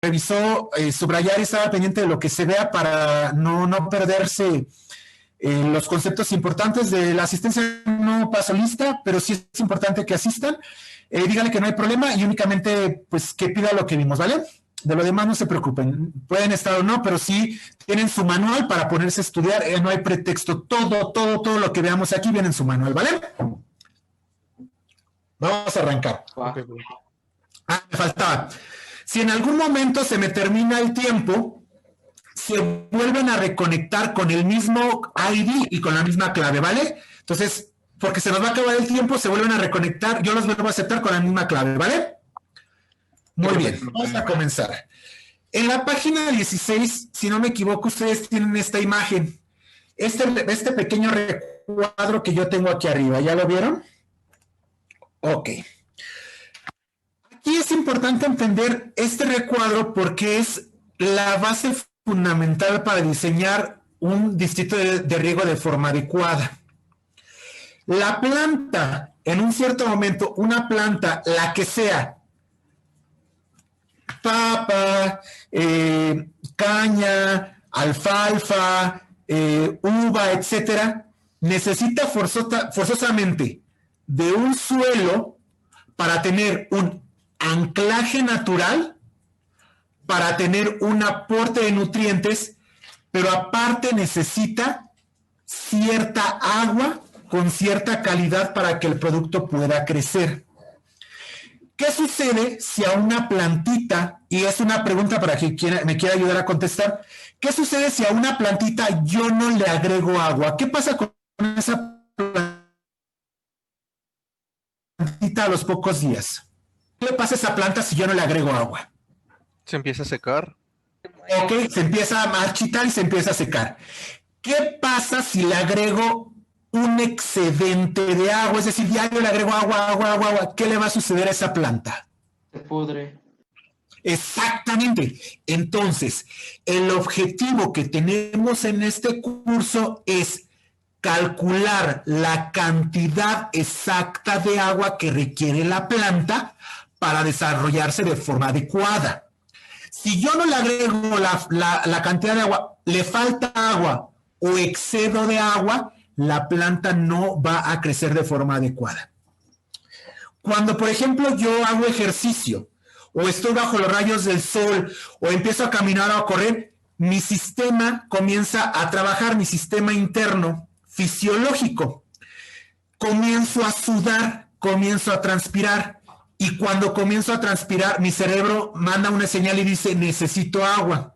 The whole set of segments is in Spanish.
revisó, subrayar y estaba pendiente de lo que se vea para no perderse los conceptos importantes de la asistencia. No paso lista, pero sí es importante que asistan. Díganle que no hay problema y únicamente pues que pida lo que vimos, ¿vale? De lo demás no se preocupen, pueden estar o no, pero sí tienen su manual para ponerse a estudiar, no hay pretexto, todo lo que veamos aquí viene en su manual, ¿vale? Vamos a arrancar. Me faltaba. Si en algún momento se me termina el tiempo, se vuelven a reconectar con el mismo ID y con la misma clave, ¿vale? Entonces, porque se nos va a acabar el tiempo, se vuelven a reconectar, yo los vuelvo a aceptar con la misma clave, ¿vale? Muy bien, vamos a comenzar. En la página 16, si no me equivoco, ustedes tienen esta imagen, este pequeño recuadro que yo tengo aquí arriba, ¿ya lo vieron? Ok. Aquí es importante entender este recuadro porque es la base fundamental para diseñar un distrito de riego de forma adecuada. La planta, en un cierto momento, una planta, la que sea, papa, caña, alfalfa, uva, etcétera, necesita forzosamente de un suelo para tener un anclaje natural, para tener un aporte de nutrientes, pero aparte necesita cierta agua con cierta calidad para que el producto pueda crecer. ¿Qué sucede si a una plantita, y es una pregunta para quien me quiera ayudar a contestar, qué sucede si a una plantita yo no le agrego agua? ¿Qué pasa con esa plantita a los pocos días? ¿Qué le pasa a esa planta si yo no le agrego agua? Se empieza a secar. Ok, se empieza a marchitar y se empieza a secar. ¿Qué pasa si le agrego un excedente de agua? Es decir, ya yo le agrego agua. ¿Qué le va a suceder a esa planta? Se pudre. Exactamente. Entonces, el objetivo que tenemos en este curso es calcular la cantidad exacta de agua que requiere la planta para desarrollarse de forma adecuada. Si yo no le agrego la cantidad de agua, le falta agua o excedo de agua, la planta no va a crecer de forma adecuada. Cuando, por ejemplo, yo hago ejercicio o estoy bajo los rayos del sol o empiezo a caminar o a correr, mi sistema comienza a trabajar, mi sistema interno fisiológico. Comienzo a sudar, comienzo a transpirar. Y cuando comienzo a transpirar, mi cerebro manda una señal y dice, necesito agua.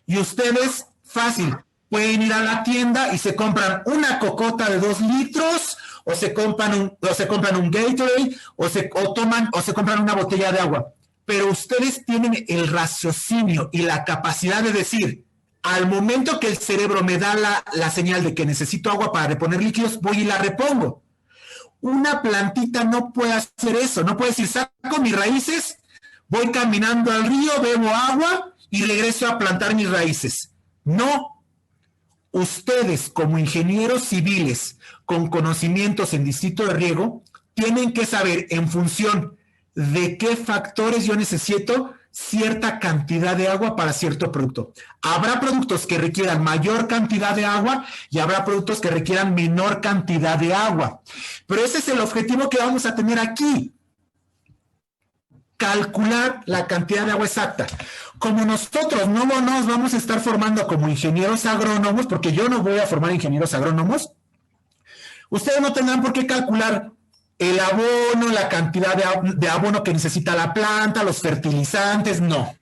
Y ustedes, fácil, pueden ir a la tienda y se compran una cocota de 2 litros, o se compran un Gatorade, o se compran una botella de agua. Pero ustedes tienen el raciocinio y la capacidad de decir, al momento que el cerebro me da la señal de que necesito agua para reponer líquidos, voy y la repongo. Una plantita no puede hacer eso, no puede decir, saco mis raíces, voy caminando al río, bebo agua y regreso a plantar mis raíces. No. Ustedes, como ingenieros civiles con conocimientos en distrito de riego, tienen que saber en función de qué factores yo necesito cierta cantidad de agua para cierto producto. Habrá productos que requieran mayor cantidad de agua y habrá productos que requieran menor cantidad de agua. Pero ese es el objetivo que vamos a tener aquí. Calcular la cantidad de agua exacta. Como nosotros no nos vamos a estar formando como ingenieros agrónomos, porque yo no voy a formar ingenieros agrónomos, ustedes no tendrán por qué calcular el abono, la cantidad de abono que necesita la planta, los fertilizantes, no.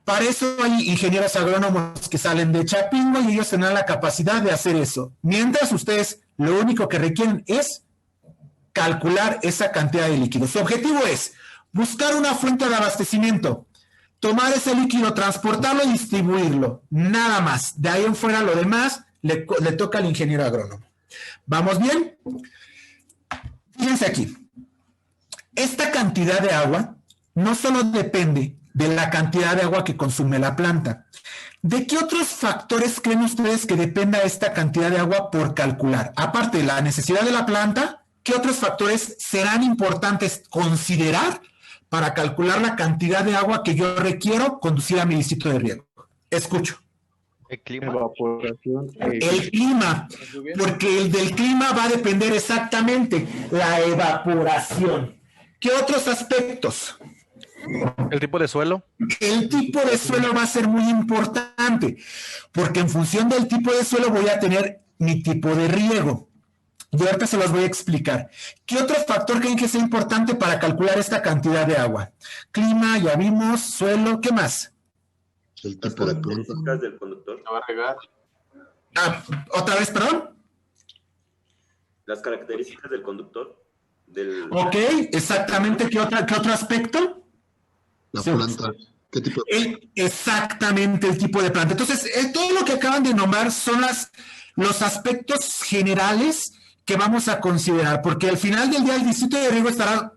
Para eso hay ingenieros agrónomos que salen de Chapingo y ellos tendrán la capacidad de hacer eso. Mientras ustedes lo único que requieren es calcular esa cantidad de líquido. Su objetivo es buscar una fuente de abastecimiento, tomar ese líquido, transportarlo y distribuirlo. Nada más. De ahí en fuera lo demás le toca al ingeniero agrónomo. ¿Vamos bien? Fíjense aquí, esta cantidad de agua no solo depende de la cantidad de agua que consume la planta. ¿De qué otros factores creen ustedes que dependa esta cantidad de agua por calcular? Aparte de la necesidad de la planta, ¿qué otros factores serán importantes considerar para calcular la cantidad de agua que yo requiero conducir a mi distrito de riego? Escucho. El clima. Evaporación. El clima, porque el del clima va a depender exactamente la evaporación. ¿Qué otros aspectos? El tipo de suelo. El tipo de suelo va a ser muy importante, porque en función del tipo de suelo voy a tener mi tipo de riego. Y ahorita se los voy a explicar. ¿Qué otro factor creen que sea importante para calcular esta cantidad de agua? Clima, ya vimos, suelo, ¿qué más? El tipo de planta. Características del conductor. va a regar. ¿Otra vez, perdón? Las características del conductor. Ok, exactamente. ¿Qué otro aspecto? La Sí. planta. ¿Qué tipo de Exactamente el tipo de planta. Entonces, todo lo que acaban de nombrar son los aspectos generales que vamos a considerar, porque al final del día el distrito de riego estará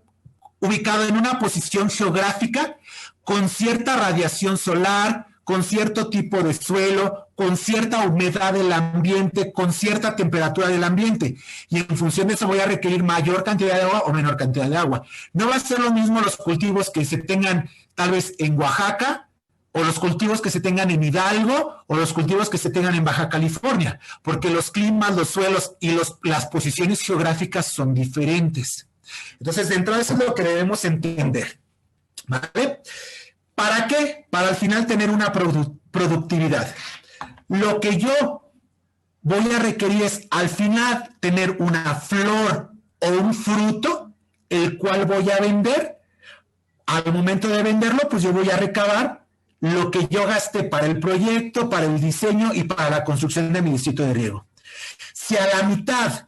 ubicado en una posición geográfica con cierta radiación solar, con cierto tipo de suelo, con cierta humedad del ambiente, con cierta temperatura del ambiente. Y en función de eso voy a requerir mayor cantidad de agua o menor cantidad de agua. No va a ser lo mismo los cultivos que se tengan tal vez en Oaxaca, o los cultivos que se tengan en Hidalgo, o los cultivos que se tengan en Baja California, porque los climas, los suelos y las posiciones geográficas son diferentes. Entonces, dentro de eso es lo que debemos entender. ¿Vale? ¿Para qué? Para al final tener una productividad. Lo que yo voy a requerir es al final tener una flor o un fruto, el cual voy a vender. Al momento de venderlo, pues yo voy a recabar lo que yo gasté para el proyecto, para el diseño y para la construcción de mi distrito de riego. Si a la mitad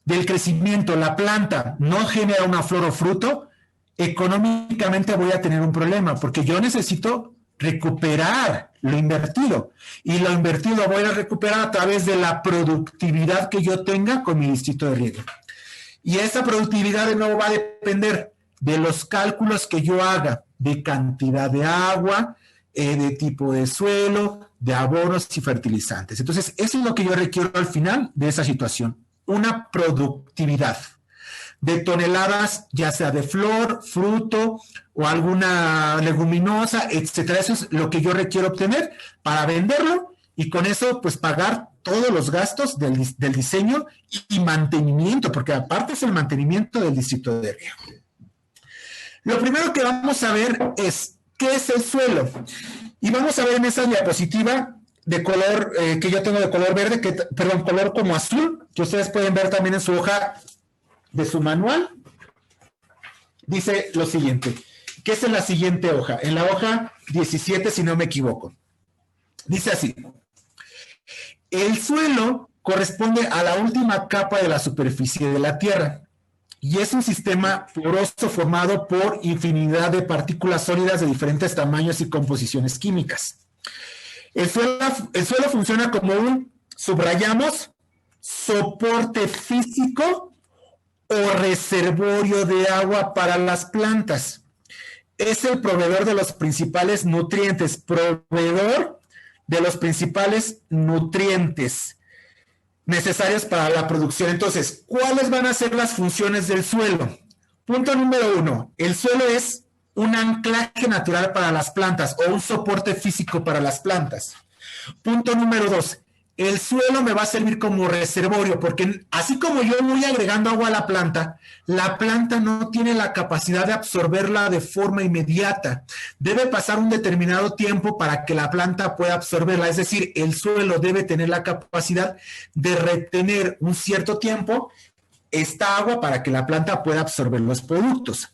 del crecimiento la planta no genera una flor o fruto, económicamente voy a tener un problema, porque yo necesito recuperar lo invertido, y lo invertido voy a recuperar a través de la productividad que yo tenga con mi distrito de riego. Y esa productividad de nuevo va a depender de los cálculos que yo haga de cantidad de agua, de tipo de suelo, de abonos y fertilizantes. Entonces, eso es lo que yo requiero al final de esa situación, una productividad de toneladas, ya sea de flor, fruto o alguna leguminosa, etcétera. Eso es lo que yo requiero obtener para venderlo y con eso, pues, pagar todos los gastos del diseño y mantenimiento, porque aparte es el mantenimiento del distrito de riego. Lo primero que vamos a ver es qué es el suelo. Y vamos a ver en esa diapositiva de color, que yo tengo de color verde, color como azul, que ustedes pueden ver también en su hoja de su manual. Dice lo siguiente, ¿qué es en la siguiente hoja? En la hoja 17, si no me equivoco. Dice así: el suelo corresponde a la última capa de la superficie de la Tierra y es un sistema poroso formado por infinidad de partículas sólidas de diferentes tamaños y composiciones químicas. El suelo funciona como un, subrayamos, soporte físico o reservorio de agua para las plantas. Es el proveedor de los principales nutrientes, necesarios para la producción. Entonces, ¿cuáles van a ser las funciones del suelo? Punto número 1, el suelo es un anclaje natural para las plantas o un soporte físico para las plantas. Punto número 2, el suelo me va a servir como reservorio, porque así como yo voy agregando agua a la planta no tiene la capacidad de absorberla de forma inmediata. Debe pasar un determinado tiempo para que la planta pueda absorberla. Es decir, el suelo debe tener la capacidad de retener un cierto tiempo esta agua para que la planta pueda absorber los productos.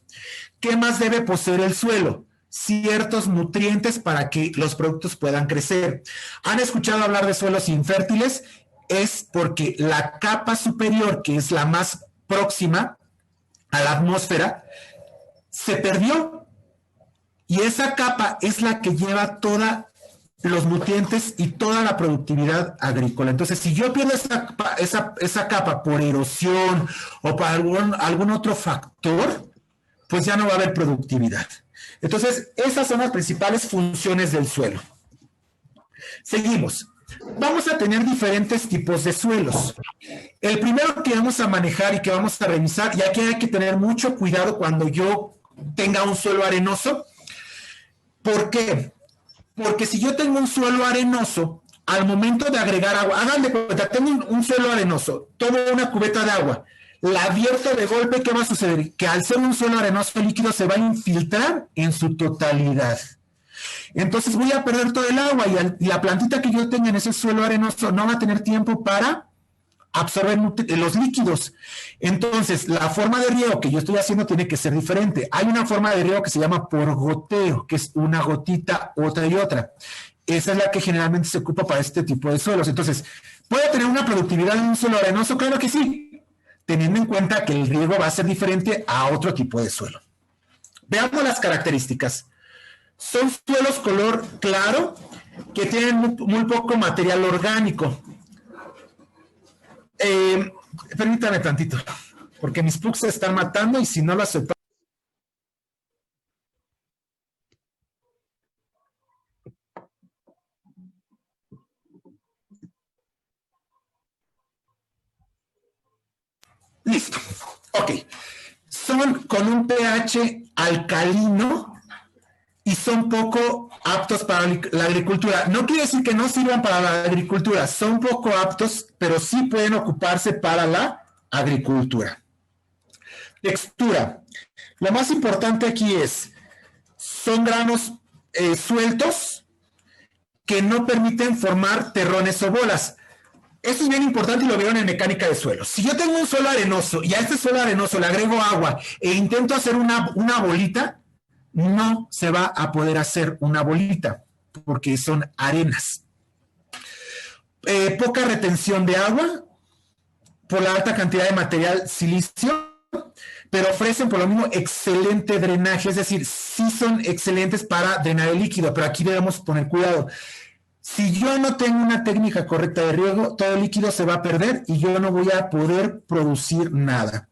¿Qué más debe poseer el suelo? Ciertos nutrientes para que los productos puedan crecer. ¿Han escuchado hablar de suelos infértiles? Es porque la capa superior, que es la más próxima a la atmósfera, se perdió. Y esa capa es la que lleva todos los nutrientes y toda la productividad agrícola. Entonces, si yo pierdo esa capa por erosión o por algún otro factor, pues ya no va a haber productividad. Entonces, esas son las principales funciones del suelo. Seguimos. Vamos a tener diferentes tipos de suelos. El primero que vamos a manejar y que vamos a revisar, y aquí hay que tener mucho cuidado cuando yo tenga un suelo arenoso. ¿Por qué? Porque si yo tengo un suelo arenoso, al momento de agregar agua, hagan de cuenta, tengo un suelo arenoso, tomo una cubeta de agua, la vierto de golpe, ¿qué va a suceder? Que al ser un suelo arenoso, el líquido se va a infiltrar en su totalidad. Entonces voy a perder todo el agua y la plantita que yo tenga en ese suelo arenoso no va a tener tiempo para absorber los líquidos. Entonces, la forma de riego que yo estoy haciendo tiene que ser diferente. Hay una forma de riego que se llama por goteo, que es una gotita, otra y otra. Esa es la que generalmente se ocupa para este tipo de suelos. Entonces, ¿puede tener una productividad en un suelo arenoso? Claro que sí, teniendo en cuenta que el riego va a ser diferente a otro tipo de suelo. Veamos las características. Son suelos color claro que tienen muy poco material orgánico. Permítame tantito, porque mis pugs se están matando y si no lo acepto. Listo. Ok. Son con un pH alcalino y son poco aptos para la agricultura. No quiere decir que no sirvan para la agricultura, son poco aptos, pero sí pueden ocuparse para la agricultura. Textura. Lo más importante aquí son granos sueltos que no permiten formar terrones o bolas. Esto es bien importante y lo vieron en mecánica de suelos. Si yo tengo un suelo arenoso y a este suelo arenoso le agrego agua e intento hacer una bolita, no se va a poder hacer una bolita porque son arenas. Poca retención de agua por la alta cantidad de material silicio, pero ofrecen por lo mismo excelente drenaje, es decir, sí son excelentes para drenar el líquido, pero aquí debemos poner cuidado. Si yo no tengo una técnica correcta de riego, todo el líquido se va a perder y yo no voy a poder producir nada.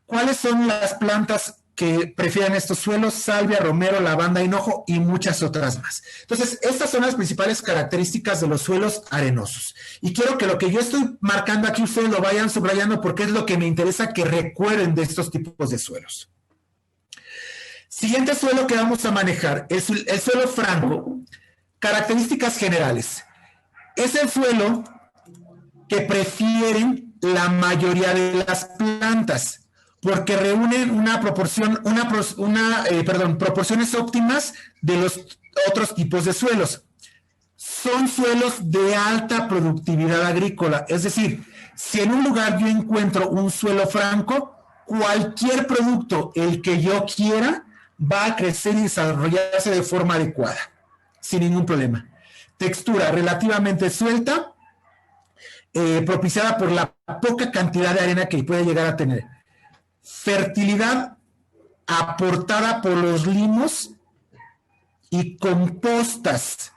¿Cuáles son las plantas que prefieren estos suelos? Salvia, romero, lavanda, hinojo y muchas otras más. Entonces, estas son las principales características de los suelos arenosos. Y quiero que lo que yo estoy marcando aquí ustedes lo vayan subrayando porque es lo que me interesa que recuerden de estos tipos de suelos. Siguiente suelo que vamos a manejar es el suelo franco. Características generales. Es el suelo que prefieren la mayoría de las plantas, porque reúnen proporciones óptimas de los otros tipos de suelos. Son suelos de alta productividad agrícola, es decir, si en un lugar yo encuentro un suelo franco, cualquier producto, el que yo quiera, va a crecer y desarrollarse de forma adecuada, sin ningún problema. Textura relativamente suelta, propiciada por la poca cantidad de arena que puede llegar a tener. Fertilidad aportada por los limos y compostas,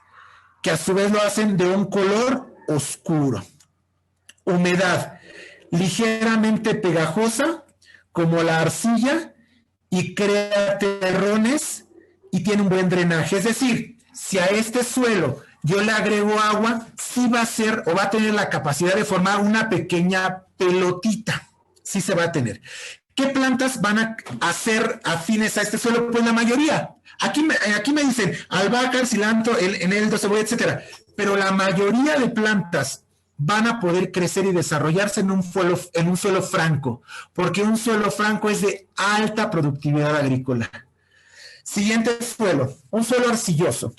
que a su vez lo hacen de un color oscuro. Humedad ligeramente pegajosa, como la arcilla, y crea terrones y tiene un buen drenaje. Es decir, si a este suelo yo le agrego agua, sí va a ser o va a tener la capacidad de formar una pequeña pelotita. Sí se va a tener. ¿Qué plantas van a ser afines a este suelo? Pues la mayoría. Aquí me dicen albahaca, cilantro, eneldo, cebolla, etcétera. Pero la mayoría de plantas van a poder crecer y desarrollarse en un suelo franco, porque un suelo franco es de alta productividad agrícola. Siguiente suelo, un suelo arcilloso.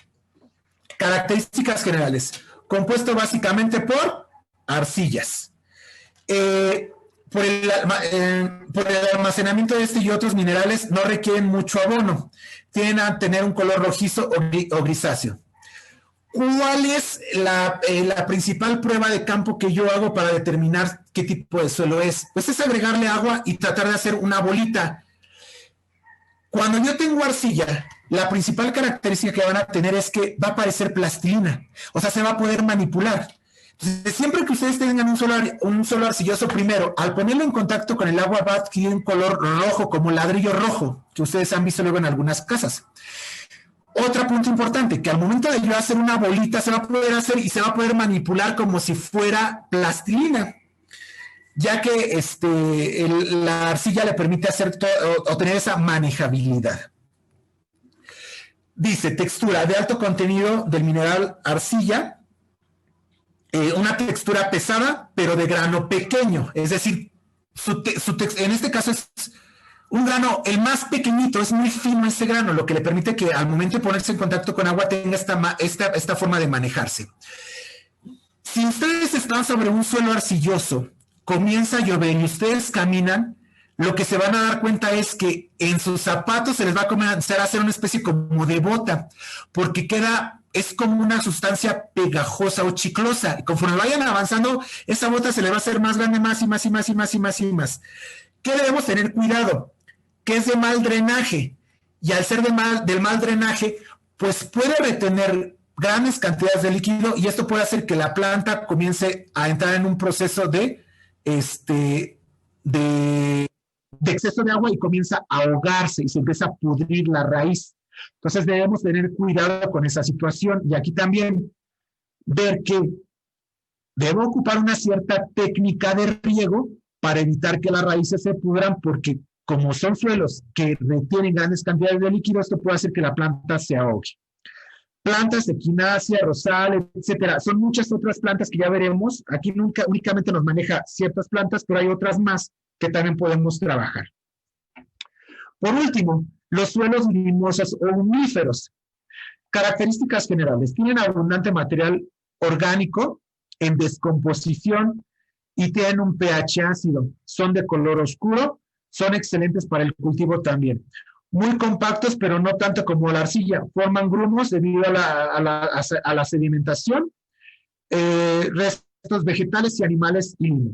Características generales, compuesto básicamente por arcillas. Por el almacenamiento de este y otros minerales no requieren mucho abono, tienden a tener un color rojizo o grisáceo. ¿Cuál es la principal prueba de campo que yo hago para determinar qué tipo de suelo es? Pues es agregarle agua y tratar de hacer una bolita. Cuando yo tengo arcilla, la principal característica que van a tener es que va a parecer plastilina, o sea, se va a poder manipular. Entonces, siempre que ustedes tengan un suelo arcilloso, primero, al ponerlo en contacto con el agua va a adquirir un color rojo, como ladrillo rojo, que ustedes han visto luego en algunas casas. Otro punto importante, que al momento de yo hacer una bolita, se va a poder hacer y se va a poder manipular como si fuera plastilina. ya que la arcilla le permite o tener esa manejabilidad. Dice, textura de alto contenido del mineral arcilla, una textura pesada, pero de grano pequeño, es decir, en este caso es un grano, el más pequeñito, es muy fino ese grano, lo que le permite que al momento de ponerse en contacto con agua tenga esta forma de manejarse. Si ustedes están sobre un suelo arcilloso, comienza a llover y ustedes caminan, lo que se van a dar cuenta es que en sus zapatos se les va a comenzar a hacer una especie como de bota, porque es como una sustancia pegajosa o chiclosa. Y conforme vayan avanzando, esa bota se le va a hacer más grande, más y más y más y más y más y más. ¿Qué debemos tener cuidado? Que es de mal drenaje. Y al ser del mal drenaje, pues puede retener grandes cantidades de líquido y esto puede hacer que la planta comience a entrar en un proceso de exceso de agua y comienza a ahogarse y se empieza a pudrir la raíz. Entonces debemos tener cuidado con esa situación y aquí también ver que debo ocupar una cierta técnica de riego para evitar que las raíces se pudran porque como son suelos que retienen grandes cantidades de líquido, esto puede hacer que la planta se ahogue. Plantas de equinacia, rosal, etcétera. Son muchas otras plantas que ya veremos. Aquí únicamente nos maneja ciertas plantas, pero hay otras más que también podemos trabajar. Por último, los suelos limosos o uníferos. Características generales. Tienen abundante material orgánico en descomposición y tienen un pH ácido. Son de color oscuro. Son excelentes para el cultivo también. Muy compactos, pero no tanto como la arcilla. Forman grumos debido a la sedimentación, restos vegetales y animales y limo.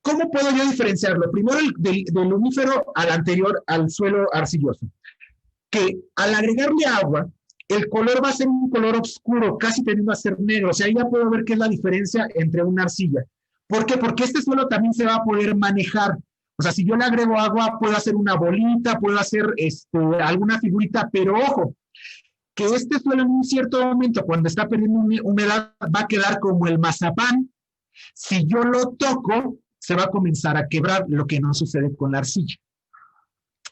¿Cómo puedo yo diferenciarlo? Primero del unífero al anterior, al suelo arcilloso. Que al agregarle agua, el color va a ser un color oscuro, casi tendiendo a ser negro. O sea, ahí ya puedo ver qué es la diferencia entre una arcilla. ¿Por qué? Porque este suelo también se va a poder manejar. O sea, si yo le agrego agua, puedo hacer una bolita, puedo hacer alguna figurita, pero ojo, que este suelo en un cierto momento, cuando está perdiendo humedad, va a quedar como el mazapán. Si yo lo toco, se va a comenzar a quebrar, lo que no sucede con la arcilla.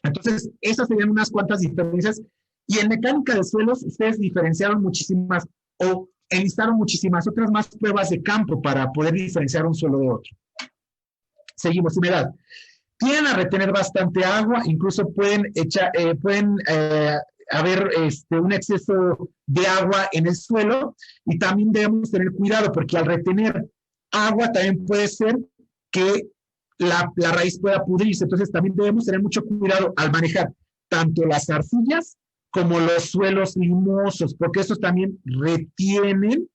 Entonces, esas serían unas cuantas diferencias. Y en mecánica de suelos, ustedes diferenciaron muchísimas o enlistaron muchísimas otras más pruebas de campo para poder diferenciar un suelo de otro. Seguimos, humedad. Tienden a retener bastante agua, incluso pueden haber un exceso de agua en el suelo y también debemos tener cuidado porque al retener agua también puede ser que la raíz pueda pudrirse. Entonces también debemos tener mucho cuidado al manejar tanto las arcillas como los suelos limosos, porque estos también retienen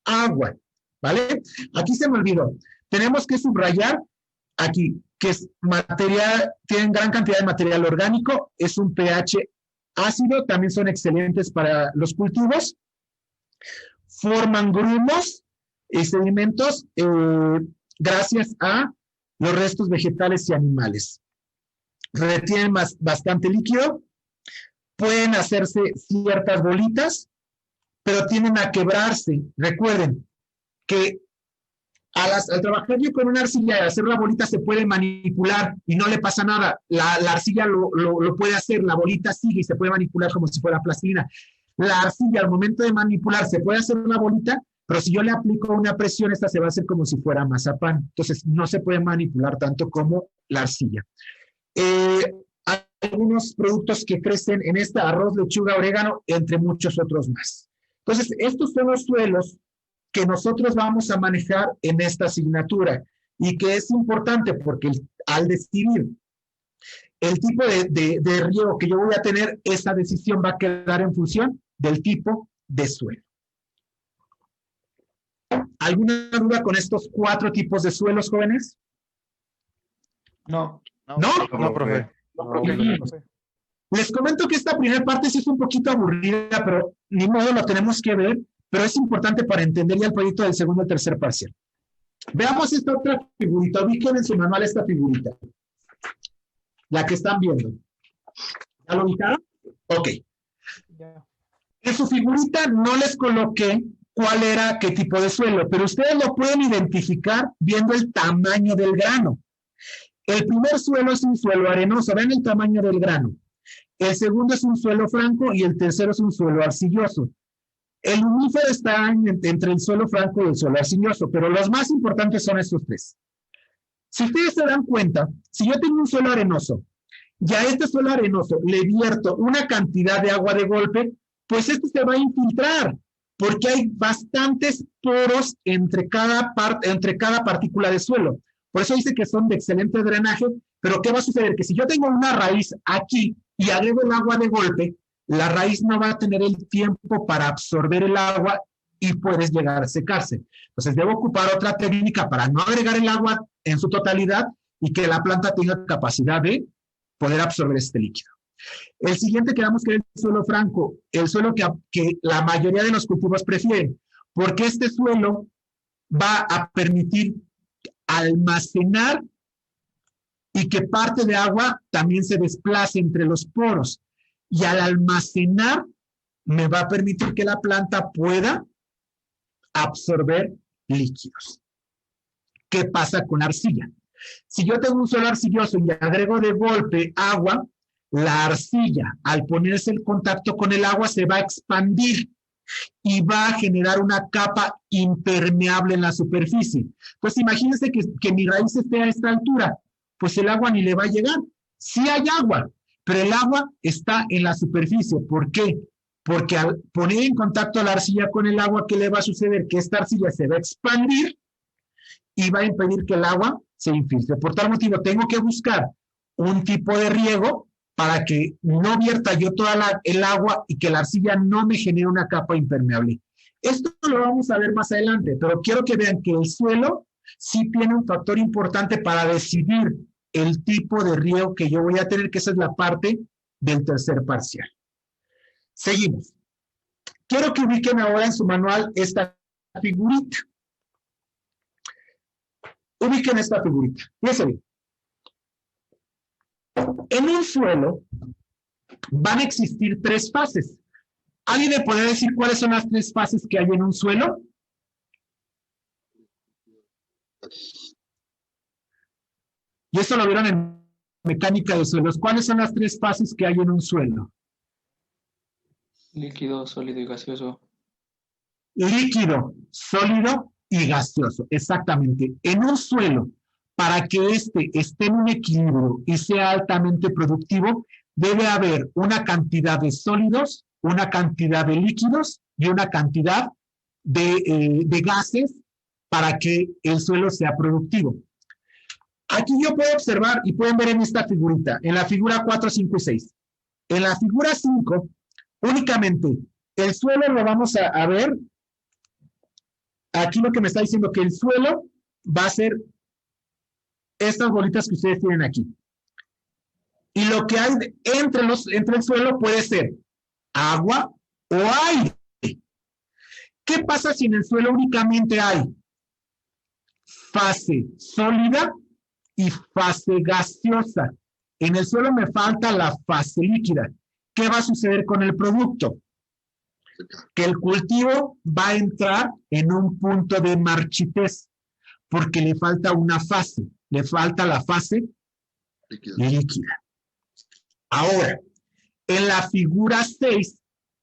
agua, ¿vale? Aquí se me olvidó. Tenemos que subrayar aquí que es material, tienen gran cantidad de material orgánico, es un pH ácido, también son excelentes para los cultivos, forman grumos y sedimentos gracias a los restos vegetales y animales. Retienen bastante líquido, pueden hacerse ciertas bolitas, pero tienden a quebrarse. Recuerden que al trabajar yo con una arcilla y hacer la bolita se puede manipular y no le pasa nada. La arcilla lo puede hacer, la bolita sigue y se puede manipular como si fuera plastilina. La arcilla al momento de manipular se puede hacer una bolita, pero si yo le aplico una presión, esta se va a hacer como si fuera mazapán. Entonces no se puede manipular tanto como la arcilla. Hay algunos productos que crecen en esta: arroz, lechuga, orégano, entre muchos otros más. Entonces, estos son los suelos que nosotros vamos a manejar en esta asignatura y que es importante porque al decidir el tipo de riego que yo voy a tener, esa decisión va a quedar en función del tipo de suelo. ¿Alguna duda con estos 4 tipos de suelos, jóvenes? No. No, profe. Les comento que esta primera parte sí es un poquito aburrida, pero ni modo, lo tenemos que ver, pero es importante para entender ya el proyecto del segundo y tercer parcial. Veamos esta otra figurita. Ubiquen en su manual esta figurita. La que están viendo. ¿Ya lo ubicaron? Ok. En su figurita no les coloqué cuál era, qué tipo de suelo, pero ustedes lo pueden identificar viendo el tamaño del grano. El primer suelo es un suelo arenoso, vean el tamaño del grano. El segundo es un suelo franco y el tercero es un suelo arcilloso. El lunífero está entre el suelo franco y el suelo arcilloso, pero los más importantes son estos tres. Si ustedes se dan cuenta, si yo tengo un suelo arenoso, y a este suelo arenoso le vierto una cantidad de agua de golpe, pues este se va a infiltrar, porque hay bastantes poros entre cada partícula de suelo. Por eso dice que son de excelente drenaje, pero ¿qué va a suceder? Que si yo tengo una raíz aquí y agrego el agua de golpe, la raíz no va a tener el tiempo para absorber el agua y puedes llegar a secarse. Entonces debo ocupar otra técnica para no agregar el agua en su totalidad y que la planta tenga capacidad de poder absorber este líquido. El siguiente quedamos que es el suelo franco, el suelo que la mayoría de los cultivos prefieren, porque este suelo va a permitir almacenar y que parte de agua también se desplace entre los poros. Y al almacenar, me va a permitir que la planta pueda absorber líquidos. ¿Qué pasa con arcilla? Si yo tengo un suelo arcilloso y agrego de golpe agua, la arcilla, al ponerse en contacto con el agua, se va a expandir y va a generar una capa impermeable en la superficie. Pues imagínense que mi raíz esté a esta altura, pues el agua ni le va a llegar. Sí hay agua, pero el agua está en la superficie. ¿Por qué? Porque al poner en contacto la arcilla con el agua, ¿qué le va a suceder? Que esta arcilla se va a expandir y va a impedir que el agua se infiltre. Por tal motivo, tengo que buscar un tipo de riego para que no vierta yo toda el agua y que la arcilla no me genere una capa impermeable. Esto lo vamos a ver más adelante, pero quiero que vean que el suelo sí tiene un factor importante para decidir el tipo de riego que yo voy a tener, que esa es la parte del tercer parcial. Seguimos. Quiero que ubiquen ahora en su manual esta figurita. Ubiquen esta figurita. Fíjense bien. En un suelo van a existir tres fases. ¿Alguien me puede decir cuáles son las tres fases que hay en un suelo? Y esto lo vieron en mecánica de suelos. ¿Cuáles son las tres fases que hay en un suelo? Líquido, sólido y gaseoso. Líquido, sólido y gaseoso. Exactamente. En un suelo, para que éste esté en un equilibrio y sea altamente productivo, debe haber una cantidad de sólidos, una cantidad de líquidos y una cantidad de gases para que el suelo sea productivo. Aquí yo puedo observar y pueden ver en esta figurita, en la figura 4, 5 y 6. En la figura 5, únicamente el suelo lo vamos a ver. Aquí lo que me está diciendo que el suelo va a ser estas bolitas que ustedes tienen aquí. Y lo que hay entre el suelo puede ser agua o aire. ¿Qué pasa si en el suelo únicamente hay fase sólida y fase gaseosa? En el suelo me falta la fase líquida. ¿Qué va a suceder con el producto? Que el cultivo va a entrar en un punto de marchitez porque le falta una fase, le falta la fase líquida. Ahora, en la figura 6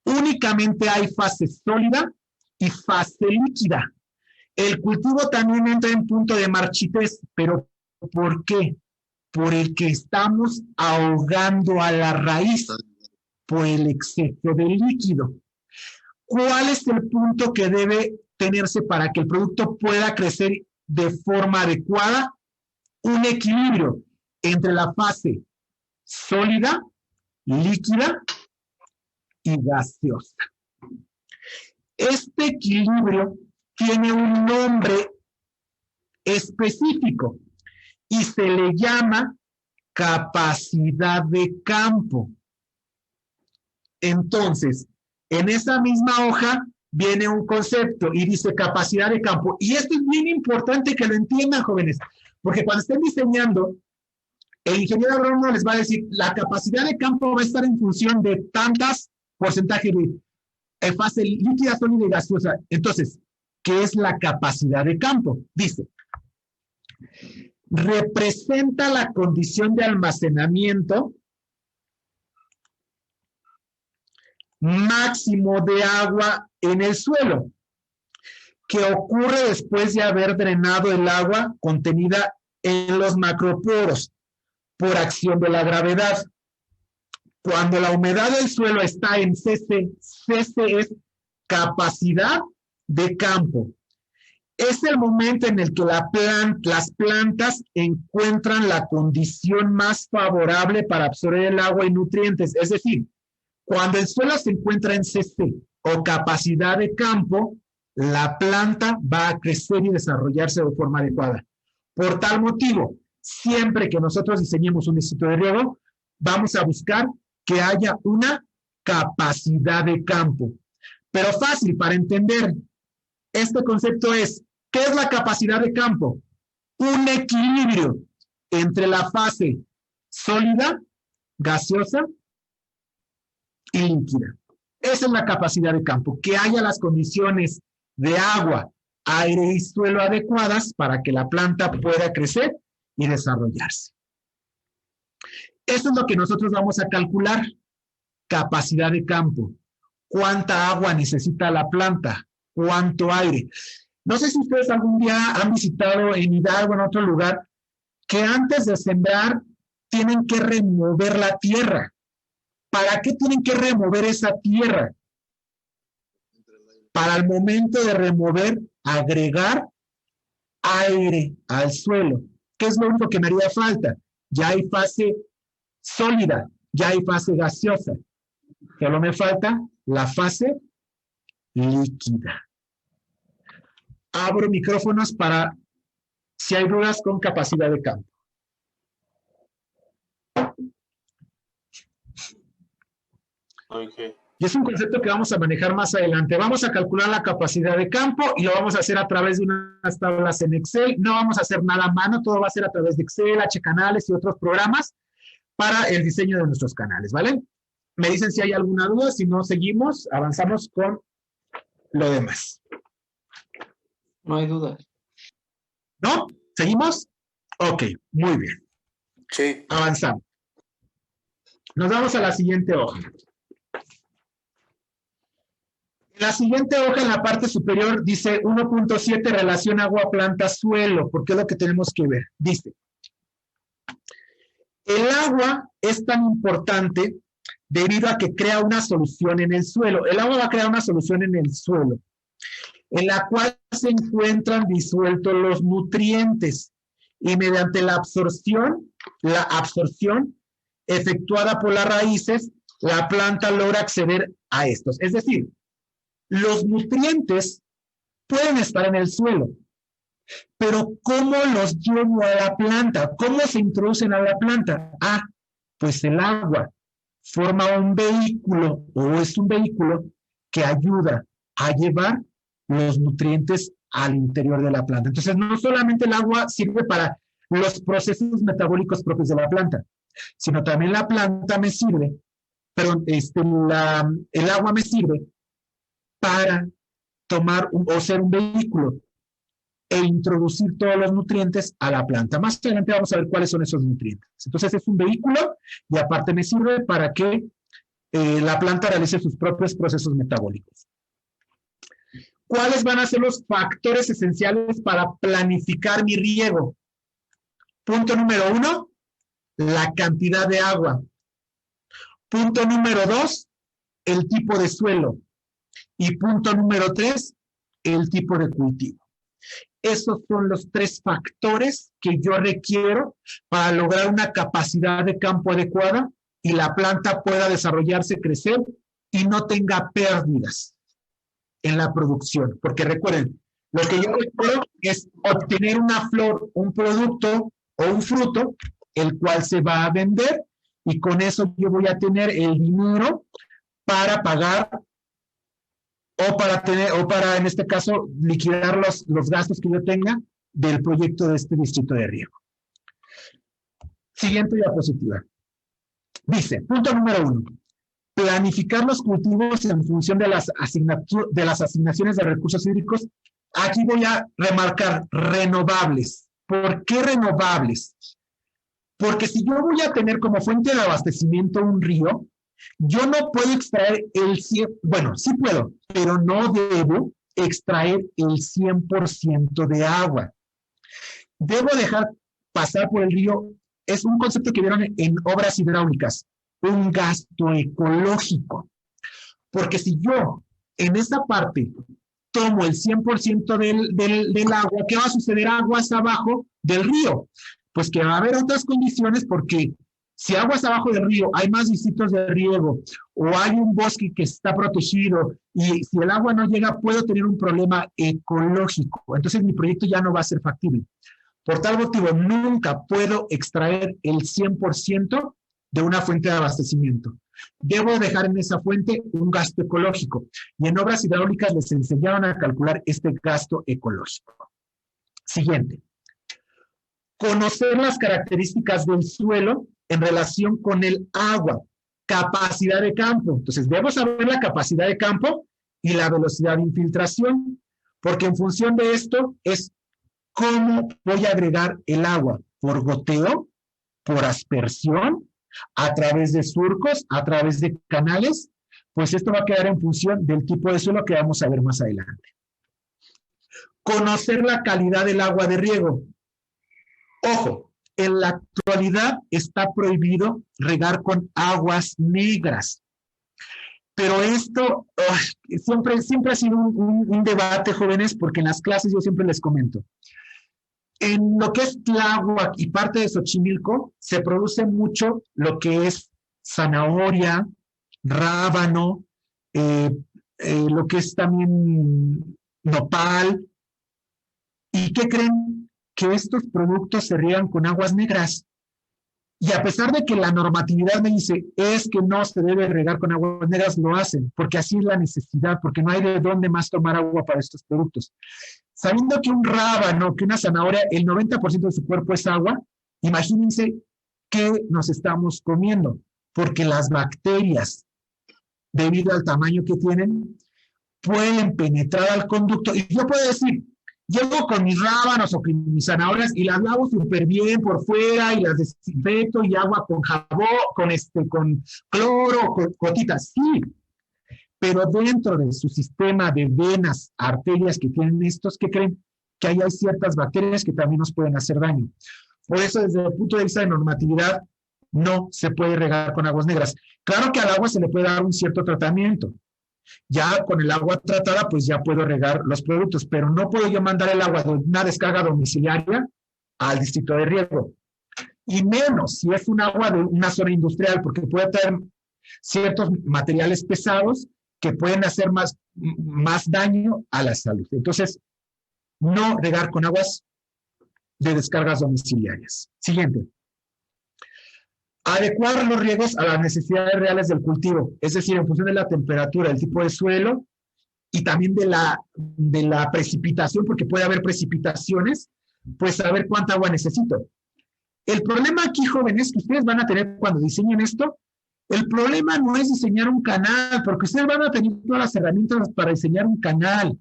únicamente hay fase sólida y fase líquida. El cultivo también entra en punto de marchitez, pero ¿por qué? Por el que estamos ahogando a la raíz por el exceso de líquido. ¿Cuál es el punto que debe tenerse para que el producto pueda crecer de forma adecuada? Un equilibrio entre la fase sólida, líquida y gaseosa. Este equilibrio tiene un nombre específico y se le llama capacidad de campo. Entonces, en esa misma hoja viene un concepto y dice capacidad de campo. Y esto es bien importante que lo entiendan, jóvenes, porque cuando estén diseñando, el ingeniero agrónomo les va a decir, la capacidad de campo va a estar en función de tantas porcentajes de fase líquida, sólida y gaseosa. Entonces, ¿qué es la capacidad de campo? Dice, representa la condición de almacenamiento máximo de agua en el suelo, que ocurre después de haber drenado el agua contenida en los macroporos por acción de la gravedad. Cuando la humedad del suelo está en CC, CC es capacidad de campo. Es el momento en el que las plantas encuentran la condición más favorable para absorber el agua y nutrientes. Es decir, cuando el suelo se encuentra en CC o capacidad de campo, la planta va a crecer y desarrollarse de forma adecuada. Por tal motivo, siempre que nosotros diseñemos un distrito de riego, vamos a buscar que haya una capacidad de campo. Pero fácil para entender este concepto es, ¿qué es la capacidad de campo? Un equilibrio entre la fase sólida, gaseosa y líquida. Esa es la capacidad de campo, que haya las condiciones de agua, aire y suelo adecuadas para que la planta pueda crecer y desarrollarse. Eso es lo que nosotros vamos a calcular, capacidad de campo. ¿Cuánta agua necesita la planta? ¿Cuánto aire? No sé si ustedes algún día han visitado en Hidalgo o en otro lugar, que antes de sembrar tienen que remover la tierra. ¿Para qué tienen que remover esa tierra? Para el momento de remover, agregar aire al suelo. ¿Qué es lo único que me haría falta? Ya hay fase sólida, ya hay fase gaseosa. Solo me falta la fase líquida. Abro micrófonos para si hay dudas con capacidad de campo. Okay. Y es un concepto que vamos a manejar más adelante. Vamos a calcular la capacidad de campo y lo vamos a hacer a través de unas tablas en Excel. No vamos a hacer nada a mano, todo va a ser a través de Excel, H-Canales y otros programas para el diseño de nuestros canales, ¿vale? Me dicen si hay alguna duda, si no seguimos, avanzamos con lo demás. No hay dudas. ¿No? ¿Seguimos? Ok, muy bien. Sí. Avanzamos. Nos vamos a la siguiente hoja. En la siguiente hoja, en la parte superior, dice 1.7 relación agua-planta-suelo, porque es lo que tenemos que ver. Dice, el agua es tan importante debido a que crea una solución en el suelo. El agua va a crear una solución en el suelo, en la cual se encuentran disueltos los nutrientes y mediante la absorción efectuada por las raíces, la planta logra acceder a estos. Es decir, los nutrientes pueden estar en el suelo, pero ¿cómo los llevo a la planta? ¿Cómo se introducen a la planta? Ah, pues el agua forma un vehículo o es un vehículo que ayuda a llevar los nutrientes al interior de la planta. Entonces, no solamente el agua sirve para los procesos metabólicos propios de la planta, sino también la planta me sirve, perdón, el agua me sirve para tomar o ser un vehículo e introducir todos los nutrientes a la planta. Más adelante vamos a ver cuáles son esos nutrientes. Entonces es un vehículo y aparte me sirve para que la planta realice sus propios procesos metabólicos. ¿Cuáles van a ser los factores esenciales para planificar mi riego? Punto número 1, la cantidad de agua. Punto número 2, el tipo de suelo. Y punto número 3, el tipo de cultivo. Esos son los 3 factores que yo requiero para lograr una capacidad de campo adecuada y la planta pueda desarrollarse, crecer y no tenga pérdidas en la producción. Porque recuerden, lo que yo requiero es obtener una flor, un producto o un fruto, el cual se va a vender y con eso yo voy a tener el dinero para pagar o para, en este caso, liquidar los gastos que yo tenga del proyecto de este distrito de riego. Siguiente diapositiva. Dice, punto número 1. planificar los cultivos en función de las asignaciones de recursos hídricos. Aquí voy a remarcar renovables. ¿Por qué renovables? Porque si yo voy a tener como fuente de abastecimiento un río, yo no puedo extraer el 100%, bueno, sí puedo, pero no debo extraer el 100% de agua. Debo dejar pasar por el río, es un concepto que vieron en obras hidráulicas, un gasto ecológico. Porque si yo en esa parte tomo el 100% del agua, ¿qué va a suceder aguas abajo del río? Pues que va a haber otras condiciones, porque si aguas abajo del río hay más distritos de riego o hay un bosque que está protegido y si el agua no llega, puedo tener un problema ecológico. Entonces mi proyecto ya no va a ser factible. Por tal motivo, nunca puedo extraer el 100% de una fuente de abastecimiento. Debo dejar en esa fuente un gasto ecológico. Y en obras hidráulicas les enseñaron a calcular este gasto ecológico. Siguiente. Conocer las características del suelo en relación con el agua. Capacidad de campo. Entonces, debo saber la capacidad de campo y la velocidad de infiltración, porque en función de esto es cómo voy a agregar el agua. ¿Por goteo? ¿Por aspersión? ¿A través de surcos? ¿A través de canales? Pues esto va a quedar en función del tipo de suelo que vamos a ver más adelante. Conocer la calidad del agua de riego. Ojo, en la actualidad está prohibido regar con aguas negras. Pero esto siempre ha sido un debate, jóvenes, porque en las clases yo siempre les comento. En lo que es Tláhuac y parte de Xochimilco, se produce mucho lo que es zanahoria, rábano, lo que es también nopal. ¿Y qué creen? Que estos productos se riegan con aguas negras. Y a pesar de que la normatividad me dice es que no se debe regar con aguas negras, lo hacen, porque así es la necesidad, porque no hay de dónde más tomar agua para estos productos. Sabiendo que un rábano, que una zanahoria, el 90% de su cuerpo es agua, imagínense qué nos estamos comiendo, porque las bacterias, debido al tamaño que tienen, pueden penetrar al conducto. Y yo puedo decir, llego con mis rábanos o con mis zanahorias y las lavo súper bien por fuera y las desinfecto y agua con jabón, con cloro, con gotitas. Sí, pero dentro de su sistema de venas, arterias que tienen estos, ¿qué creen? Que ahí hay ciertas bacterias que también nos pueden hacer daño. Por eso, desde el punto de vista de normatividad, no se puede regar con aguas negras. Claro que al agua se le puede dar un cierto tratamiento. Ya con el agua tratada, pues ya puedo regar los productos, pero no puedo yo mandar el agua de una descarga domiciliaria al distrito de riego. Y menos si es un agua de una zona industrial, porque puede traer ciertos materiales pesados que pueden hacer más daño a la salud. Entonces, no regar con aguas de descargas domiciliarias. Siguiente. Adecuar los riegos a las necesidades reales del cultivo, es decir, en función de la temperatura, el tipo de suelo y también de la precipitación, porque puede haber precipitaciones, pues saber cuánta agua necesito. El problema aquí, jóvenes, que ustedes van a tener cuando diseñen esto, el problema no es diseñar un canal, porque ustedes van a tener todas las herramientas para diseñar un canal.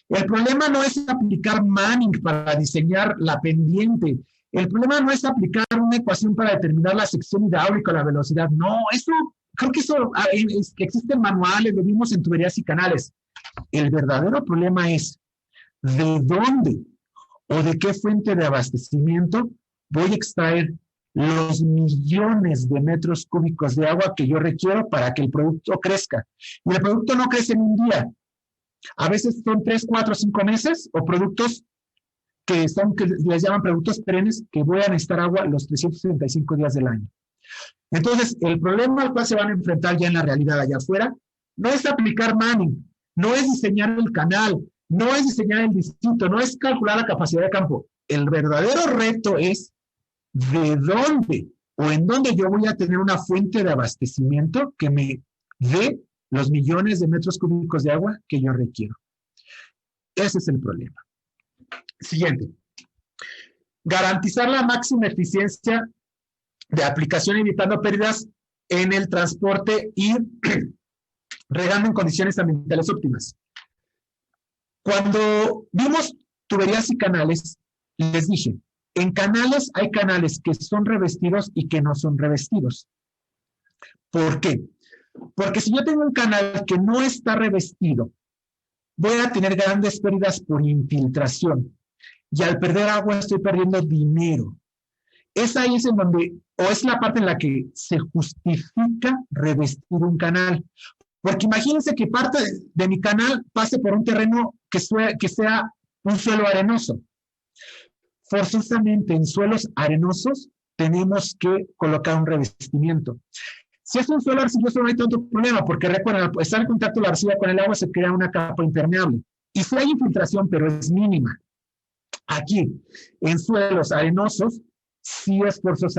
El problema no es aplicar Manning para diseñar la pendiente. El problema no es aplicar una ecuación para determinar la sección hidráulica o la velocidad. No, eso, creo que eso que existen manuales, lo vimos en tuberías y canales. El verdadero problema es de dónde o de qué fuente de abastecimiento voy a extraer los millones de metros cúbicos de agua que yo requiero para que el producto crezca. Y el producto no crece en un día. A veces son 3, 4, 5 meses o productos que les llaman productos perennes que voy a necesitar agua los 365 días del año. Entonces, el problema al cual se van a enfrentar ya en la realidad allá afuera no es aplicar Manning, no es diseñar el canal, no es diseñar el distrito, no es calcular la capacidad de campo. El verdadero reto es de dónde o en dónde yo voy a tener una fuente de abastecimiento que me dé los millones de metros cúbicos de agua que yo requiero. Ese es el problema. Siguiente. Garantizar la máxima eficiencia de aplicación evitando pérdidas en el transporte y regando en condiciones ambientales óptimas. Cuando vimos tuberías y canales, les dije, en canales hay canales que son revestidos y que no son revestidos. ¿Por qué? Porque si yo tengo un canal que no está revestido, voy a tener grandes pérdidas por infiltración. Y al perder agua estoy perdiendo dinero. Es ahí en donde, o es la parte en la que se justifica revestir un canal. Porque imagínense que parte de mi canal pase por un terreno que sea un suelo arenoso. Forzosamente en suelos arenosos tenemos que colocar un revestimiento. Si es un suelo arcilloso no hay tanto problema, porque recuerden, al estar en contacto la arcilla con el agua se crea una capa impermeable. Y sí hay infiltración, pero es mínima. Aquí, en suelos arenosos, sí es forzosamente